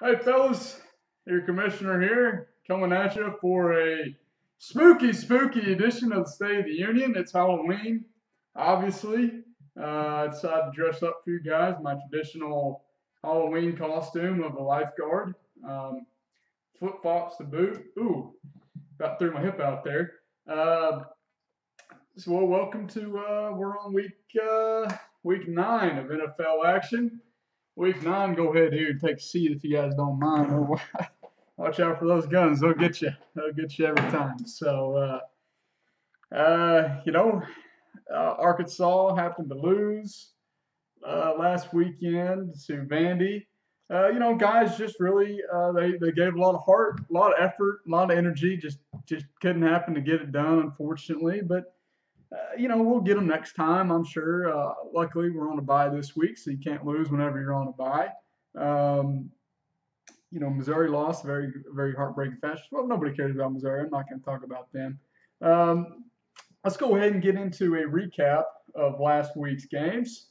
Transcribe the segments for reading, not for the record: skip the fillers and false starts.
Hey, fellas, your commissioner here, coming at you for a spooky edition of the State of the Union. It's Halloween, obviously. I decided to dress up for you guys, my traditional Halloween costume of a lifeguard. Um, Flip flops to boot. Ooh, about threw my hip out there. Uh, welcome to we're on week 9 of NFL action. Week 9, go ahead here and take a seat if you guys don't mind. Watch out for those guns; they'll get you. They'll get you every time. So, uh, uh, you know, Arkansas happened to lose last weekend to Vandy. Guys just really they gave a lot of heart, a lot of effort, a lot of energy. Just couldn't happen to get it done, unfortunately. But we'll get them next time, I'm sure. Luckily, we're on a bye this week, so you can't lose whenever you're on a bye. Um, Missouri lost very, very heartbreaking fashion. Well, nobody cares about Missouri. I'm not going to talk about them. Um, let's go ahead and get into a recap of last week's games.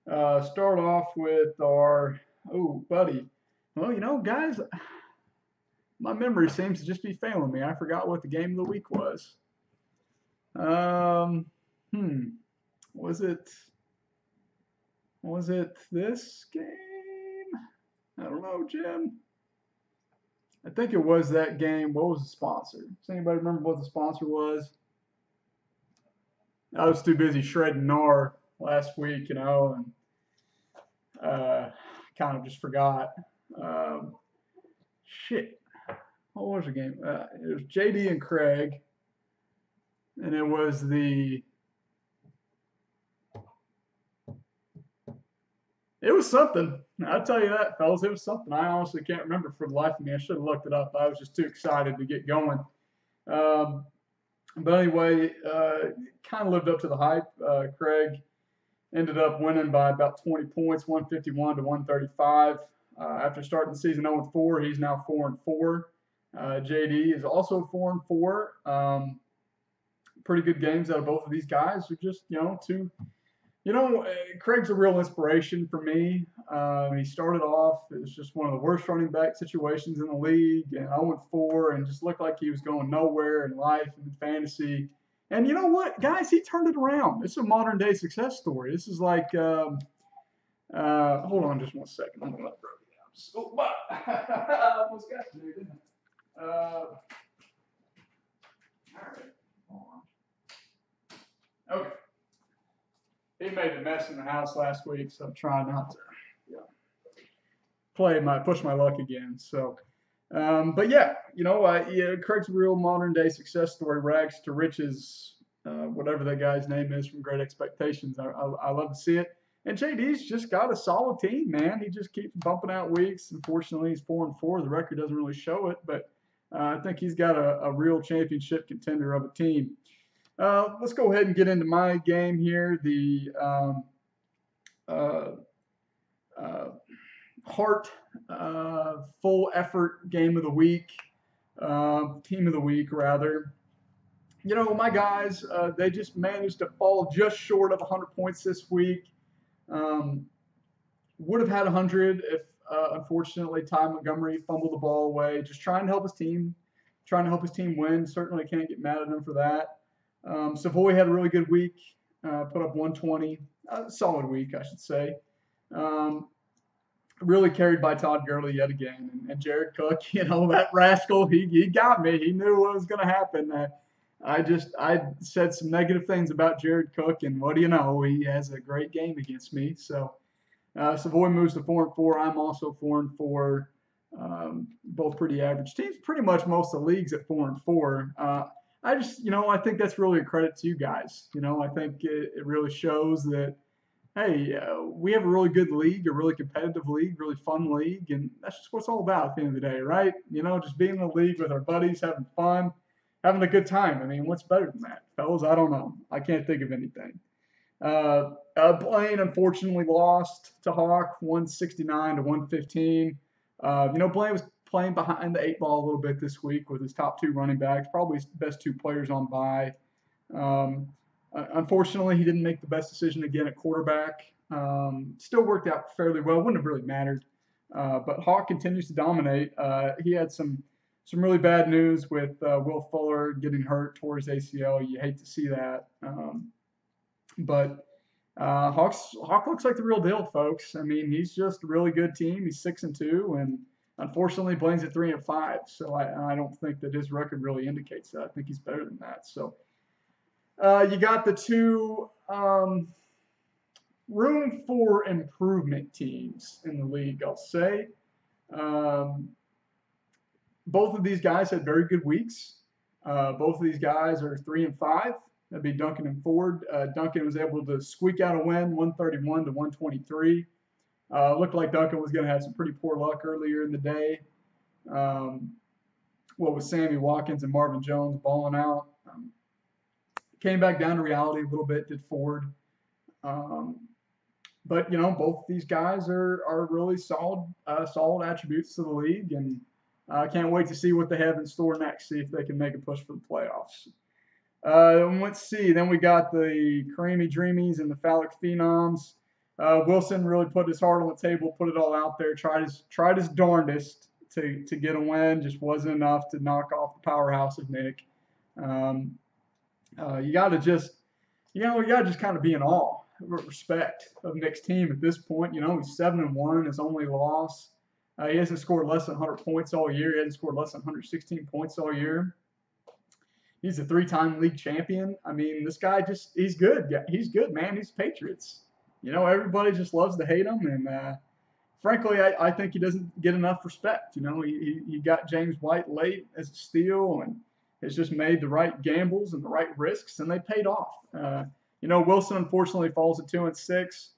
Start off with oh, buddy. Well, guys, my memory seems to just be failing me. I forgot what the game of the week was. Um, hmm, was it this game? I don't know, Jim. I think it was that game. What was the sponsor? Does anybody remember what the sponsor was? I was too busy shredding gnar last week, and kind of just forgot. Um, shit. What was the game? It was JD and Craig, and it was It was something. I'll tell you that, fellas. It was something. I honestly can't remember for the life of me. I should have looked it up. I was just too excited to get going. Um, but anyway, kind of lived up to the hype. Craig ended up winning by about 20 points, 151 to 135. After starting the season 0-4, he's now 4-4. JD is also 4-4. Pretty good games out of both of these guys. Are just two. Craig's a real inspiration for me. He started off, it was just one of the worst running back situations in the league, and 0-4, and just looked like he was going nowhere in life and fantasy. And you know what, guys, he turned it around. It's a modern day success story. This is like, hold on just one second. I'm going to let Brody down. Oh, I almost got you there, didn't I? All right. Hold on. Okay. He made the mess in the house last week, so I'm trying not to push my luck again. So, but yeah, Craig's a real modern day success story, rags to riches, whatever that guy's name is from Great Expectations. I love to see it. And JD's just got a solid team, man. He just keeps bumping out weeks. Unfortunately, he's 4-4. The record doesn't really show it, but I think he's got a real championship contender of a team. Let's go ahead and get into my game here. The uh, uh, Heart full effort game of the week, team of the week rather. My guys, they just managed to fall just short of 100 points this week. Um, would have had 100 if, unfortunately, Ty Montgomery fumbled the ball away. Just trying to help his team, win. Certainly can't get mad at him for that. Savoy had a really good week, put up 120, solid week, I should say. Really carried by Todd Gurley yet again, and Jared Cook. That rascal, he got me. He knew what was going to happen. I said some negative things about Jared Cook, and what do you know? He has a great game against me. So Savoy moves to 4-4. I'm also 4-4. Both pretty average teams. Pretty much most of the leagues at 4-4. I think that's really a credit to you guys. I think it really shows that, hey, we have a really good league, a really competitive league, really fun league, and that's just what it's all about at the end of the day, right? Just being in the league with our buddies, having fun, having a good time. I mean, what's better than that, fellas? I don't know. I can't think of anything. Blaine unfortunately lost to Hawk, 169 to 115. Blaine was playing behind the 8 ball a little bit this week with his top 2 running backs, probably his best 2 players on bye. Unfortunately, he didn't make the best decision again at quarterback. Still worked out fairly well. Wouldn't have really mattered. But Hawk continues to dominate. He had some really bad news with Will Fuller getting hurt towards ACL. You hate to see that. But Hawk looks like the real deal, folks. I mean, he's just a really good team. He's 6-2, and unfortunately, Blaine's at 3-5. So I don't think that his record really indicates that. I think he's better than that. So you got the two room for improvement teams in the league, I'll say. Both of these guys had very good weeks. Both of these guys are 3-5. That'd be Duncan and Ford. Duncan was able to squeak out a win, 131 to 123. Looked like Duncan was going to have some pretty poor luck earlier in the day. What with Sammy Watkins and Marvin Jones balling out. Came back down to reality a little bit, did Ford. But, both these guys are really solid attributes to the league, and I can't wait to see what they have in store next, see if they can make a push for the playoffs. Let's see. Then we got the Kareemy Dreamies and the Phallic Phenoms. Wilson really put his heart on the table, put it all out there, tried his darndest to get a win. Just wasn't enough to knock off the powerhouse of Nick. You got to just kind of be in awe, respect of Nick's team at this point. He's 7-1. His only loss. He hasn't scored less than 100 points all year. He hasn't scored less than 116 points all year. He's a 3-time league champion. I mean, this guy he's good. Yeah, he's good, man. He's Patriots. Everybody just loves to hate him. And frankly, I think he doesn't get enough respect. He got James White late as a steal and has just made the right gambles and the right risks, and they paid off. Wilson unfortunately falls at 2-6.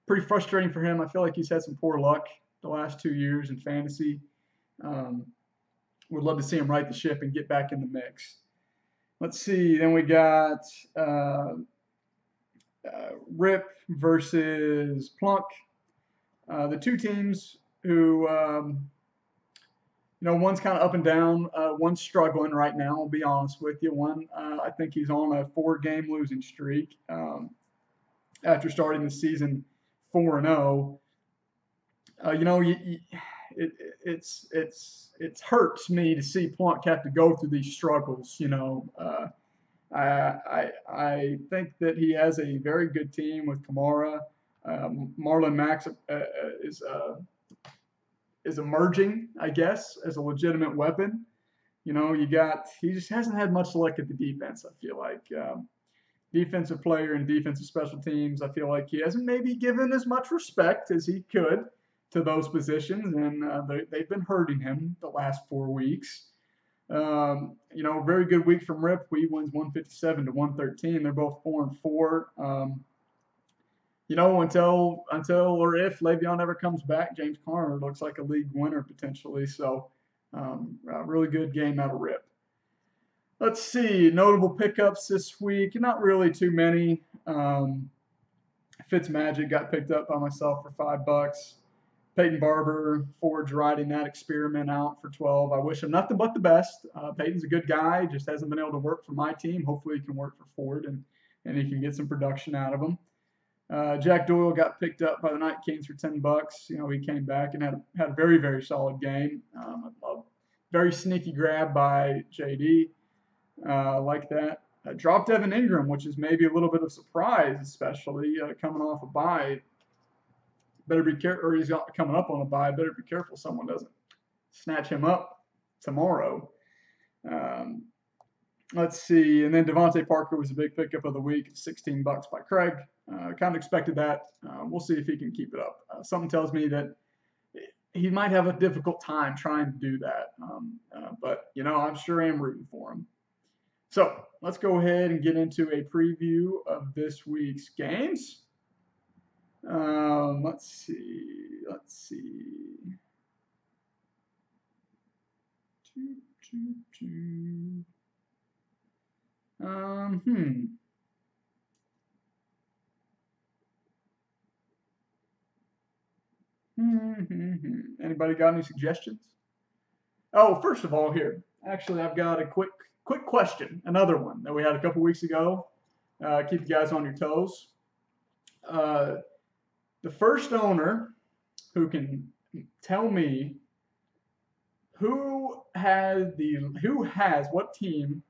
Pretty frustrating for him. I feel like he's had some poor luck the last 2 years in fantasy. Would love to see him right the ship and get back in the mix. Let's see. Then we got Rip versus Plunk. The two teams who, one's kind of up and down. One's struggling right now, I'll be honest with you. One, I think he's on a 4-game losing streak after starting the season 4-0. It hurts me to see Plunk have to go through these struggles. I think that he has a very good team with Kamara. Marlon Mack is emerging, I guess, as a legitimate weapon. He just hasn't had much luck at the defense, I feel like. Defensive player and defensive special teams, I feel like he hasn't maybe given as much respect as he could to those positions, and they've been hurting him the last 4 weeks. Very good week from Rip. He wins 157 to 113. They're both 4-4. Until or if Le'Veon ever comes back, James Conner looks like a league winner potentially. So, a really good game out of Rip. Let's see, notable pickups this week. Not really too many. Fitzmagic got picked up by myself for $5. Peyton Barber, Ford's riding that experiment out for 12. I wish him nothing but the best. Peyton's a good guy, just hasn't been able to work for my team. Hopefully he can work for Ford and he can get some production out of him. Jack Doyle got picked up by the Night Kings for $10. He came back and had a very, very solid game. Very sneaky grab by JD. Like that. Dropped Evan Ingram, which is maybe a little bit of surprise, especially coming off a bye. Better be careful, or he's coming up on a bye. Better be careful someone doesn't snatch him up tomorrow. Let's see. And then Devontae Parker was a big pickup of the week, $16 by Craig. Kind of expected that. We'll see if he can keep it up. Something tells me that he might have a difficult time trying to do that. But, I'm sure I am rooting for him. So let's go ahead and get into a preview of this week's games. Let's see. Anybody got any suggestions? Oh, first of all, here. Actually, I've got a quick question. Another one that we had a couple weeks ago. Keep you guys on your toes. The first owner who can tell me what team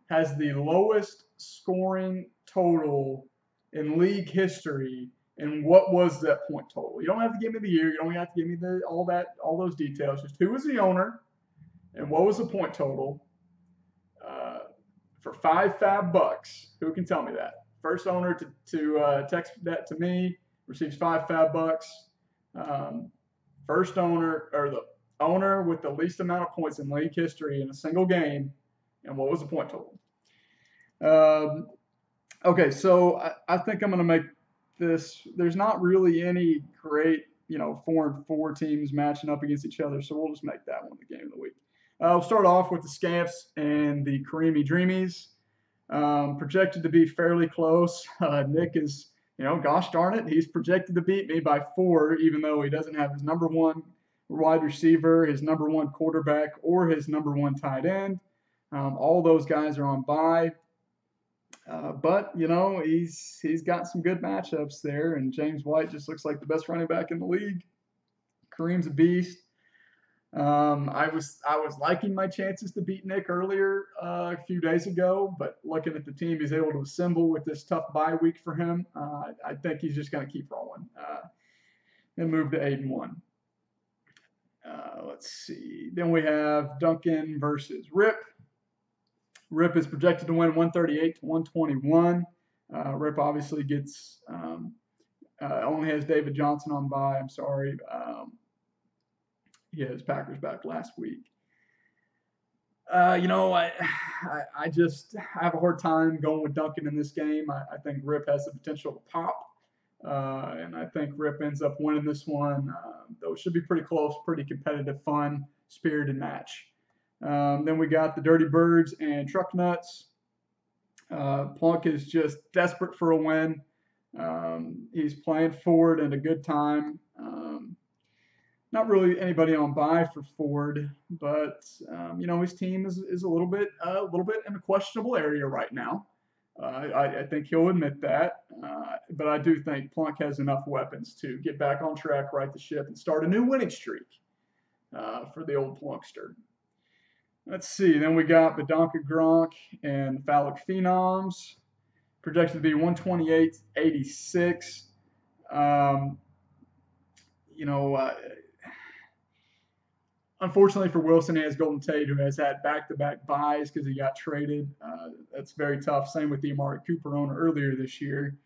has the lowest scoring total in league history, and what was that point total? You don't have to give me the year. You don't have to give me all those details. Just who was the owner, and what was the point total for $5 FAB? Who can tell me that? First owner to text that to me receives $5 FAB. First owner, or the owner with the least amount of points in league history in a single game, and what was the point total? Okay, so I think I'm going to make this. There's not really any great, 4-4 teams matching up against each other, so we'll just make that one the game of the week. I'll start off with the Scamps and the Kareemy Dreamies. Projected to be fairly close. Nick is, gosh darn it, he's projected to beat me by 4, even though he doesn't have his number 1 wide receiver, his number 1 quarterback, or his number 1 tight end. All those guys are on bye. But he's got some good matchups there, and James White just looks like the best running back in the league. Kareem's a beast. I was liking my chances to beat Nick earlier a few days ago, but looking at the team he's able to assemble with this tough bye week for him, I think he's just going to keep rolling and move to 8-1. Let's see. Then we have Duncan versus Rip. Rip is projected to win 138-121. Rip obviously gets only has David Johnson on bye. I'm sorry. He had his Packers back last week. I just have a hard time going with Duncan in this game. I think Rip has the potential to pop, and I think Rip ends up winning this one. Though it should be pretty close, pretty competitive, fun, spirited match. Then we got the Dirty Birds and Truck Nuts. Plunk is just desperate for a win. He's playing Ford at a good time. Not really anybody on bye for Ford, but his team is a little bit in a questionable area right now. I think he'll admit that, but I do think Plunk has enough weapons to get back on track, right the ship, and start a new winning streak for the old Plunkster. Let's see. Then we got Badonka Gronk and Phallic Phenoms, projected to be 128-86. Unfortunately for Wilson, he has Golden Tate, who has had back-to-back buys because he got traded. That's very tough. Same with the Amari Cooper owner earlier this year.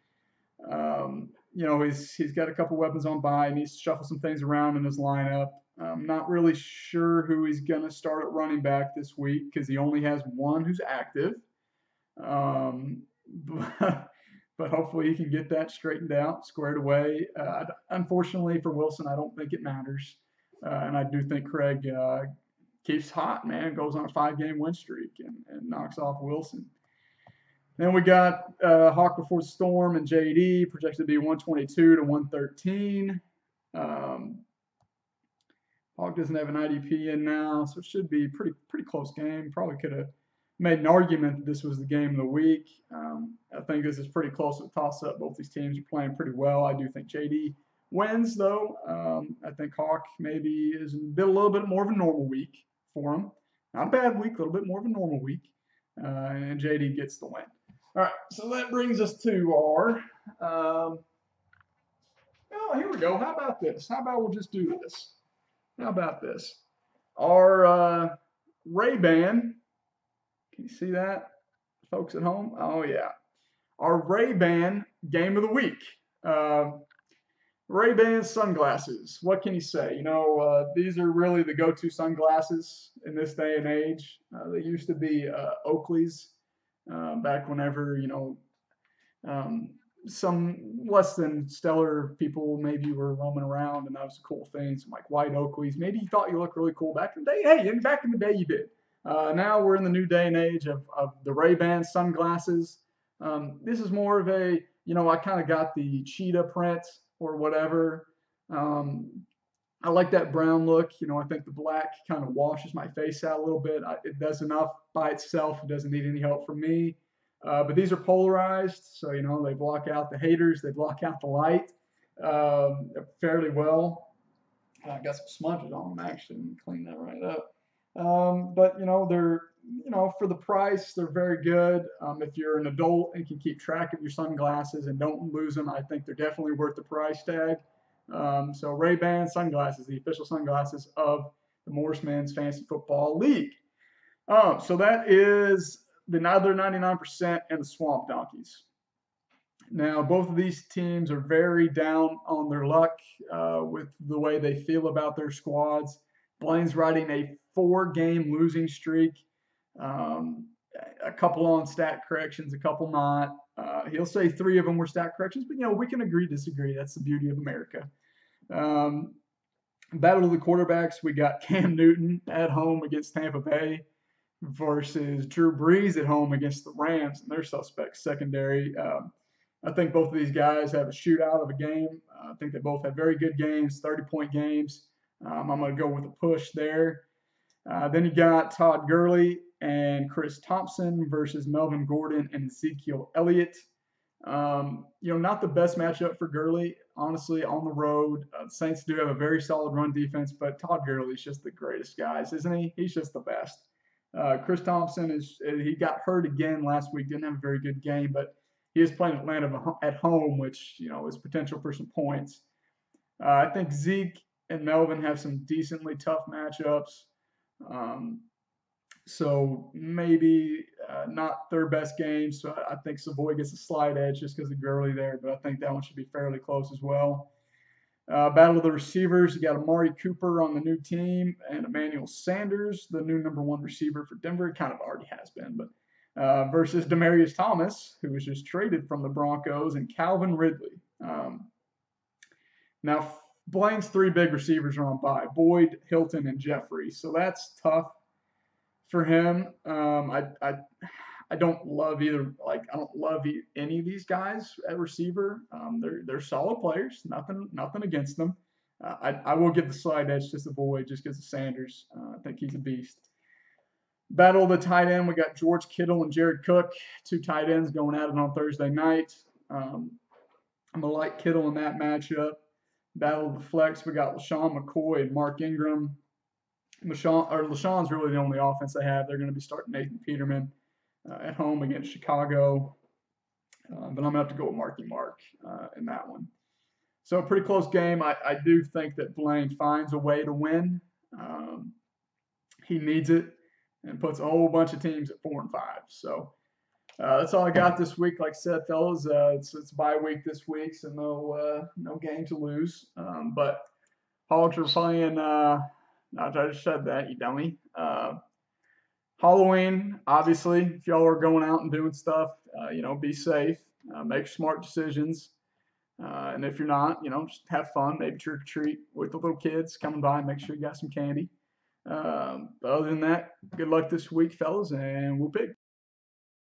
He's got a couple weapons on bye. He needs to shuffle some things around in his lineup. I'm not really sure who he's going to start at running back this week because he only has one who's active. But hopefully he can get that straightened out, squared away. Unfortunately for Wilson, I don't think it matters. And I do think Craig keeps hot, man, goes on a 5-game win streak and knocks off Wilson. Then we got Hawk Before the Storm and JD, projected to be 122-113. Hawk doesn't have an IDP in now, so it should be pretty close game. Probably could have made an argument that this was the game of the week. I think this is pretty close to a toss-up. Both these teams are playing pretty well. I do think JD wins, though. I think Hawk maybe is a little bit more of a normal week for him. Not a bad week, a little bit more of a normal week. And JD gets the win. All right, so that brings us to our here we go. How about this? How about we'll just do this? How about this? Our Ray-Ban, can you see that, folks at home? Oh, yeah. Our Ray-Ban game of the week. Ray-Ban sunglasses. What can you say? These are really the go-to sunglasses in this day and age. They used to be Oakley's back whenever, some less than stellar people maybe were roaming around, and that was a cool thing. Some like white Oakleys. Maybe you thought you looked really cool back in the day. Hey, back in the day you did. Now we're in the new day and age of the Ray-Ban sunglasses. This is more of a, I kind of got the cheetah print or whatever. I like that brown look. I think the black kind of washes my face out a little bit. It does enough by itself. It doesn't need any help from me. But these are polarized, so they block out the haters. They block out the light fairly well. I got some smudges on them actually. Let me clean that right up. But they're for the price, they're very good. If you're an adult and can keep track of your sunglasses and don't lose them, I think they're definitely worth the price tag. So Ray-Ban sunglasses, the official sunglasses of the Morris Men's Fantasy Football League. So that is the other 99% and the Swamp Donkeys. Now, both of these teams are very down on their luck with the way they feel about their squads. Blaine's riding a 4-game losing streak, um, a couple on stat corrections, a couple not. He'll say 3 of them were stat corrections, but we can agree, disagree. That's the beauty of America. Battle of the quarterbacks, we got Cam Newton at home against Tampa Bay versus Drew Brees at home against the Rams and their suspect secondary. I think both of these guys have a shootout of a game. I think they both have very good games, 30-point games. I'm going to go with a push there. Then you got Todd Gurley and Chris Thompson versus Melvin Gordon and Ezekiel Elliott. Not the best matchup for Gurley, honestly, on the road. The Saints do have a very solid run defense, but Todd Gurley's just the greatest guys, isn't he? He's just the best. Chris Thompson he got hurt again last week, didn't have a very good game, but he is playing Atlanta at home, which is potential for some points. I think Zeke and Melvin have some decently tough matchups. So maybe not their best game. So I think Savoy gets a slight edge just because of Gurley there, but I think that one should be fairly close as well. Battle of the receivers, you got Amari Cooper on the new team and Emmanuel Sanders, the new #1 receiver for Denver. Kind of already has been, but versus Demaryius Thomas, who was just traded from the Broncos, and Calvin Ridley. Now, Blaine's 3 big receivers are on bye: Boyd, Hilton, and Jeffrey. So that's tough for him. I don't love either. I don't love any of these guys at receiver. They're solid players. Nothing against them. I will give the slight edge to Boyd just because of Sanders. I think he's a beast. Battle of the tight end, we got George Kittle and Jared Cook, 2 tight ends going at it on Thursday night. I'm going to like Kittle in that matchup. Battle of the flex, we got LaShawn McCoy and Mark Ingram. LaShawn's really the only offense they have. They're going to be starting Nathan Peterman at home against Chicago. But I'm going to have to go with Marky Mark in that one. So a pretty close game. I do think that Blaine finds a way to win. He needs it and puts a whole bunch of teams at 4 and 5. So that's all I got this week. Like I said, fellas, it's bye week this week, so no game to lose. But Hogs are playing. I just said that, you dummy. Halloween, obviously, if y'all are going out and doing stuff, be safe, make smart decisions. And if you're not, just have fun, maybe trick or treat with the little kids coming by and make sure you got some candy. But other than that, good luck this week, fellas, and we'll pick.